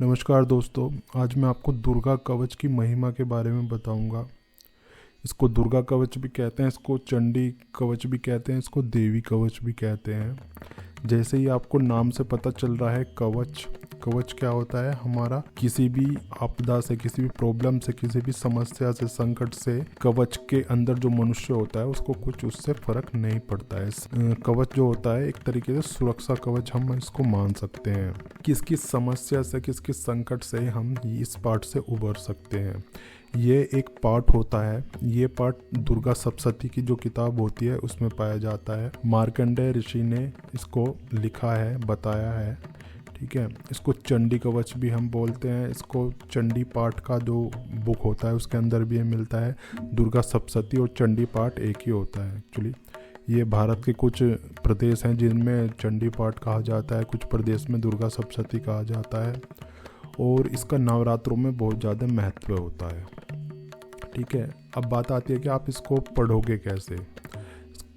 नमस्कार दोस्तों, आज मैं आपको दुर्गा कवच की महिमा के बारे में बताऊंगा। इसको दुर्गा कवच भी कहते हैं, इसको चंडी कवच भी कहते हैं, इसको देवी कवच भी कहते हैं। जैसे ही आपको नाम से पता चल रहा है कवच, कवच क्या होता है? हमारा किसी भी आपदा से, किसी भी प्रॉब्लम से, किसी भी समस्या से, संकट से कवच के अंदर जो मनुष्य होता है उसको कुछ उससे फर्क नहीं पड़ता है। कवच जो होता है एक तरीके से सुरक्षा कवच हम इसको मान सकते हैं। किस किस समस्या से, किस किस संकट से हम इस पाठ से उबर सकते हैं। ये एक पाठ होता है। ये पाठ दुर्गा सप्तशती की जो किताब होती है उसमें पाया जाता है। मार्कंडेय ऋषि ने इसको लिखा है, बताया है। ठीक है, इसको चंडी कवच भी हम बोलते हैं। इसको चंडी पाठ का जो बुक होता है उसके अंदर भी ये मिलता है। दुर्गा सप्तशती और चंडी पाठ एक ही होता है एक्चुअली। ये भारत के कुछ प्रदेश हैं जिनमें चंडी पाठ कहा जाता है, कुछ प्रदेश में दुर्गा सप्तशती कहा जाता है और इसका नवरात्रों में बहुत ज़्यादा महत्व होता है। ठीक है, अब बात आती है कि आप इसको पढ़ोगे कैसे।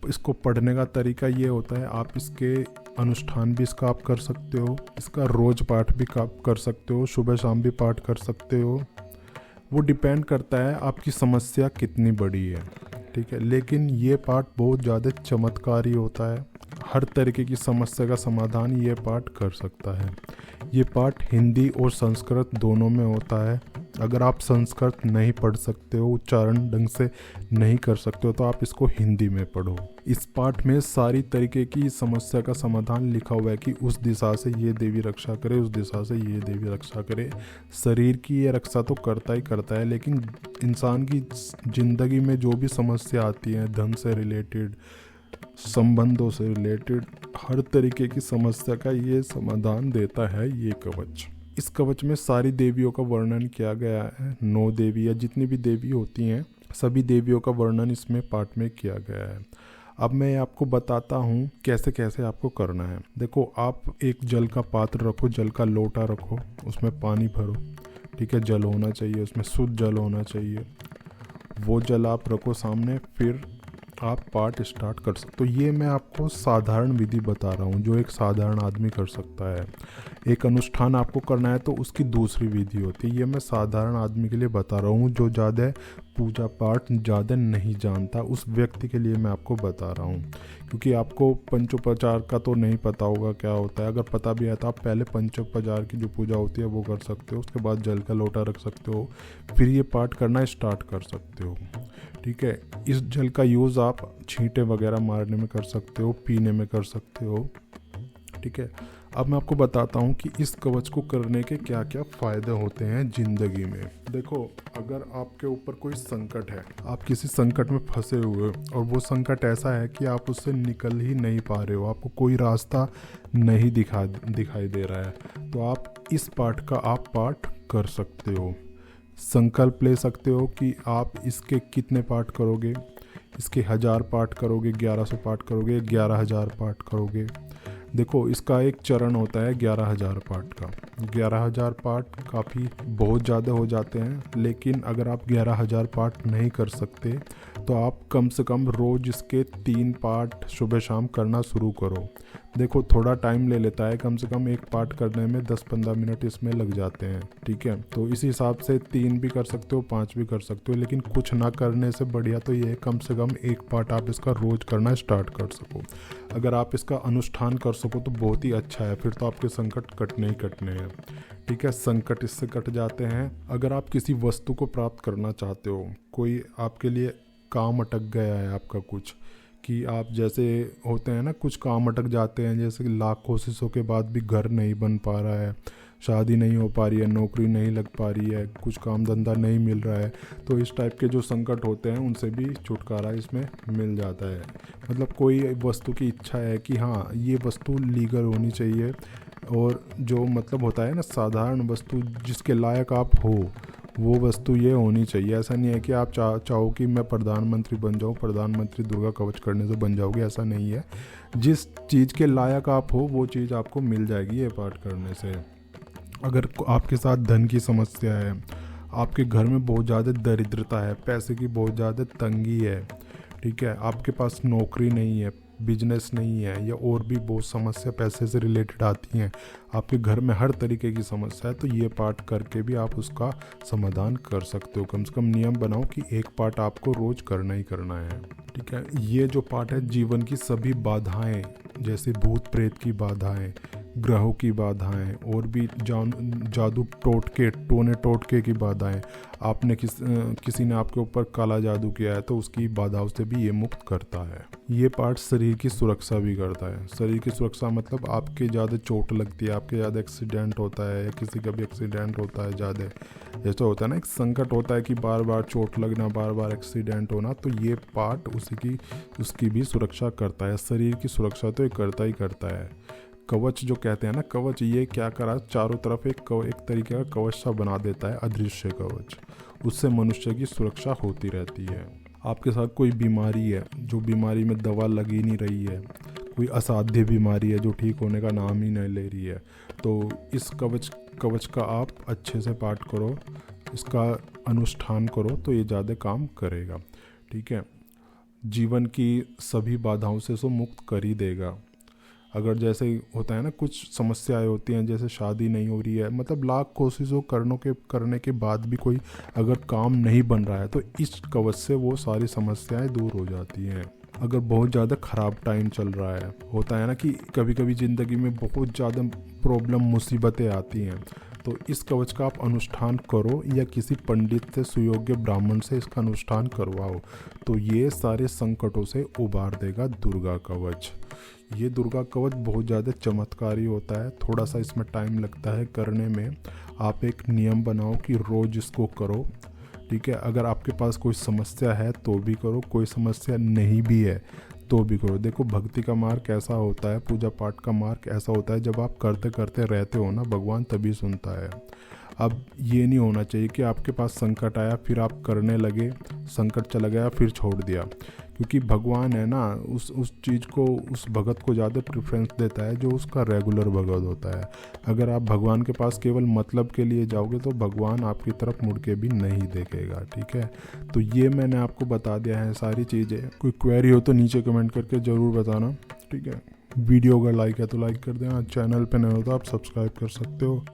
इसको पढ़ने का तरीका ये होता है, आप इसके अनुष्ठान भी इसका आप कर सकते हो, इसका रोज पाठ भी आप कर सकते हो, सुबह शाम भी पाठ कर सकते हो। वो डिपेंड करता है आपकी समस्या कितनी बड़ी है। ठीक है, लेकिन ये पाठ बहुत ज़्यादा चमत्कारी होता है। हर तरीके की समस्या का समाधान ये पाठ कर सकता है। ये पाठ हिंदी और संस्कृत दोनों में होता है। अगर आप संस्कृत नहीं पढ़ सकते हो, उच्चारण ढंग से नहीं कर सकते हो, तो आप इसको हिंदी में पढ़ो। इस पाठ में सारी तरीके की समस्या का समाधान लिखा हुआ है कि उस दिशा से ये देवी रक्षा करे, उस दिशा से ये देवी रक्षा करे। शरीर की ये रक्षा तो करता ही करता है, लेकिन इंसान की जिंदगी में जो भी समस्या आती है, धन से रिलेटेड, संबंधों से रिलेटेड, हर तरीके की समस्या का ये समाधान देता है ये कवच। इस कवच में सारी देवियों का वर्णन किया गया है। 9 देवी या जितनी भी देवी होती हैं, सभी देवियों का वर्णन इसमें पाठ में किया गया है। अब मैं आपको बताता हूँ कैसे कैसे आपको करना है। देखो, आप एक जल का पात्र रखो, जल का लोटा रखो, उसमें पानी भरो। ठीक है, जल होना चाहिए, उसमें शुद्ध जल होना चाहिए। वो जल आप रखो सामने, फिर आप पाठ स्टार्ट कर सकते। तो ये मैं आपको साधारण विधि बता रहा हूँ जो एक साधारण आदमी कर सकता है। एक अनुष्ठान आपको करना है तो उसकी दूसरी विधि होती है। ये मैं साधारण आदमी के लिए बता रहा हूँ जो ज़्यादा पूजा पाठ ज़्यादा नहीं जानता, उस व्यक्ति के लिए मैं आपको बता रहा हूँ। क्योंकि आपको पंचोपचार का तो नहीं पता होगा क्या होता है। अगर पता भी है तो आप पहले पंचोपचार की जो पूजा होती है वो कर सकते हो, उसके बाद जल का लोटा रख सकते हो, फिर ये पाठ करना स्टार्ट कर सकते हो। ठीक है, इस जल का यूज़ आप छींटे वगैरह मारने में कर सकते हो, पीने में कर सकते हो। ठीक है, अब मैं आपको बताता हूँ कि इस कवच को करने के क्या क्या फ़ायदे होते हैं ज़िंदगी में। देखो, अगर आपके ऊपर कोई संकट है, आप किसी संकट में फंसे हुए हो और वो संकट ऐसा है कि आप उससे निकल ही नहीं पा रहे हो, आपको कोई रास्ता नहीं दिखाई दे रहा है, तो आप इस पाठ का आप पाठ कर सकते हो। संकल्प ले सकते हो कि आप इसके कितने पाठ करोगे। इसके 1000 पाठ करोगे, 1100 पाठ करोगे, 11,000 पाठ करोगे। देखो, इसका एक चरण होता है 11,000 पाठ का। 11,000 पाठ काफ़ी बहुत ज़्यादा हो जाते हैं, लेकिन अगर आप 11,000 पाठ नहीं कर सकते तो आप कम से कम रोज़ इसके 3 पाठ सुबह शाम करना शुरू करो। देखो, थोड़ा टाइम ले लेता है, कम से कम एक पाठ करने में 10-15 मिनट इसमें लग जाते हैं। ठीक है, तो इस हिसाब से 3 भी कर सकते हो, 5 भी कर सकते हो, लेकिन कुछ ना करने से बढ़िया तो ये है कम से कम एक पाठ आप इसका रोज़ करना स्टार्ट कर सको। अगर आप इसका अनुष्ठान कर सको तो बहुत ही अच्छा है, फिर तो आपके संकट कटने ही कटने हैं। ठीक है, संकट इससे कट जाते हैं। अगर आप किसी वस्तु को प्राप्त करना चाहते हो, कोई आपके लिए काम अटक गया है आपका कुछ, कि आप जैसे होते हैं ना, कुछ काम अटक जाते हैं, जैसे कि लाख कोशिशों के बाद भी घर नहीं बन पा रहा है, शादी नहीं हो पा रही है, नौकरी नहीं लग पा रही है, कुछ काम धंधा नहीं मिल रहा है, तो इस टाइप के जो संकट होते हैं उनसे भी छुटकारा इसमें मिल जाता है। मतलब कोई वस्तु की इच्छा है कि हाँ ये वस्तु लीगल होनी चाहिए, और जो मतलब होता है ना साधारण वस्तु जिसके लायक आप हो, वो वस्तु ये होनी चाहिए। ऐसा नहीं है कि आप चाहो कि मैं प्रधानमंत्री बन जाऊँ, प्रधानमंत्री दुर्गा कवच करने से बन जाओगे, ऐसा नहीं है। जिस चीज़ के लायक आप हो वो चीज़ आपको मिल जाएगी ये पाठ करने से। अगर आपके साथ धन की समस्या है, आपके घर में बहुत ज़्यादा दरिद्रता है, पैसे की बहुत ज़्यादा तंगी है, ठीक है, आपके पास नौकरी नहीं है, बिजनेस नहीं है, या और भी बहुत समस्या पैसे से रिलेटेड आती हैं, आपके घर में हर तरीके की समस्या है, तो ये पाठ करके भी आप उसका समाधान कर सकते हो। कम से कम नियम बनाओ कि एक पाठ आपको रोज करना ही करना है, ठीक है। ये जो पाठ है जीवन की सभी बाधाएं, जैसे भूत प्रेत की बाधाएं, ग्रहों की बाधाएं, और भी जादू टोटके की बाधाएं, आपने किसी ने आपके ऊपर काला जादू किया है तो उसकी बाधाओं से भी ये मुक्त करता है। ये पार्ट शरीर की सुरक्षा भी करता है। शरीर की सुरक्षा मतलब आपके ज़्यादा चोट लगती है, आपके ज़्यादा एक्सीडेंट होता है, या किसी का भी एक्सीडेंट होता है ज़्यादा, जैसा होता है ना एक संकट होता है कि बार बार चोट लगना, बार बार एक्सीडेंट होना, तो ये पार्ट उसकी भी सुरक्षा करता है। शरीर की सुरक्षा तो ये करता ही करता है। कवच जो कहते हैं ना, कवच, ये क्या करा, चारों तरफ एक तरीके का कवच सा बना देता है, अदृश्य कवच। उससे मनुष्य की सुरक्षा होती रहती है। आपके साथ कोई बीमारी है, जो बीमारी में दवा लगी नहीं रही है, कोई असाध्य बीमारी है जो ठीक होने का नाम ही नहीं ले रही है, तो इस कवच का आप अच्छे से पाठ करो, इसका अनुष्ठान करो, तो ये ज़्यादा काम करेगा, ठीक है। जीवन की सभी बाधाओं से सो मुक्त कर ही देगा। अगर जैसे होता है ना, कुछ समस्याएं होती हैं, जैसे शादी नहीं हो रही है, मतलब लाख कोशिशों करने के बाद भी कोई अगर काम नहीं बन रहा है, तो इस कवच से वो सारी समस्याएं दूर हो जाती हैं। अगर बहुत ज़्यादा ख़राब टाइम चल रहा है, होता है ना कि कभी कभी ज़िंदगी में बहुत ज़्यादा प्रॉब्लम मुसीबतें आती हैं, तो इस कवच का आप अनुष्ठान करो, या किसी पंडित से, सुयोग्य ब्राह्मण से इसका अनुष्ठान करवाओ, तो ये सारे संकटों से उबार देगा दुर्गा कवच। ये दुर्गा कवच बहुत ज़्यादा चमत्कारी होता है, थोड़ा सा इसमें टाइम लगता है करने में। आप एक नियम बनाओ कि रोज़ इसको करो, ठीक है। अगर आपके पास कोई समस्या है तो भी करो, कोई समस्या नहीं भी है तो भी करो। देखो, भक्ति का मार्ग ऐसा होता है, पूजा पाठ का मार्ग ऐसा होता है, जब आप करते करते रहते हो ना, भगवान तभी सुनता है। अब ये नहीं होना चाहिए कि आपके पास संकट आया, फिर आप करने लगे, संकट चला गया, फिर छोड़ दिया, क्योंकि भगवान है ना, उस चीज़ को, उस भगत को ज़्यादा प्रेफरेंस देता है जो उसका रेगुलर भगत होता है। अगर आप भगवान के पास केवल मतलब के लिए जाओगे तो भगवान आपकी तरफ मुड़ के भी नहीं देखेगा, ठीक है। तो ये मैंने आपको बता दिया है सारी चीज़ें। कोई क्वेरी हो तो नीचे कमेंट करके ज़रूर बताना, ठीक है। वीडियो अगर लाइक है तो लाइक कर देना, चैनल पर नए हो तो आप सब्सक्राइब कर सकते हो।